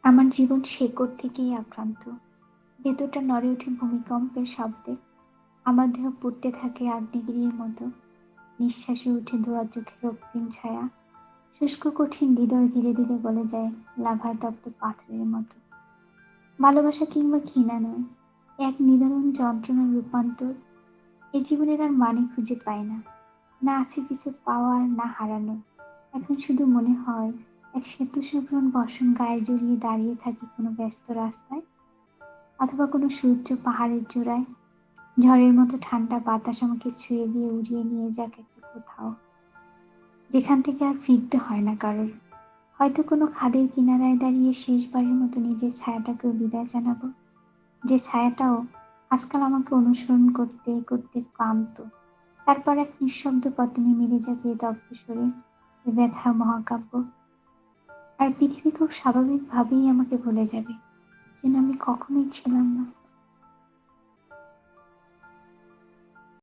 আমার জীবন শেকড় থেকেই আক্রান্ত। ভেতরটা নড়ে ওঠে ভূমিকম্পের শব্দে। আমার দেহ পুড়তে থাকে আগ্নেয়গিরির মতো। নিঃশ্বাসে উঠে ধোয়া চোখের রক্তিম ছায়া। শুষ্ক কঠিন হৃদয় ধীরে ধীরে গলে যায় লাভায় তপ্ত পাথরের মতো। ভালোবাসা কিংবা ঘৃণা নয়, এক নিদারুণ যন্ত্রণার রূপান্তর। এই জীবনের আর মানে খুঁজে পায় না। না আছে কিছু পাওয়ার, না হারানোর। এখন শুধু মনে হয় এক শ্বেত-শুভ্রণ বসন গায়ে জড়িয়ে দাঁড়িয়ে থাকি কোনো ব্যস্ত রাস্তায়, অথবা কোনো সূর্য পাহাড়ের চূড়ায়। ঝড়ের মতো ঠান্ডা বাতাস আমাকে ছুঁয়ে দিয়ে উড়িয়ে নিয়ে যাক একটা কোথাও, যেখান থেকে আর ফিরতে হয় না কারোর। হয়তো কোনো খাদের কিনারায় দাঁড়িয়ে শেষবারের মতো নিজের ছায়াটাকেও বিদায় জানাবো, যে ছায়াটাও আজকাল আমাকে অনুসরণ করতে করতে ক্লান্ত। তারপর এক নিঃশব্দ পতনে মিলে যাবে এ দগ্ধ শরীর, এ ব্যথার মহাকাব্য। আর পৃথিবী খুব স্বাভাবিকভাবেই আমাকে ভুলে যাবে, যেন আমি কখনোই ছিলাম না।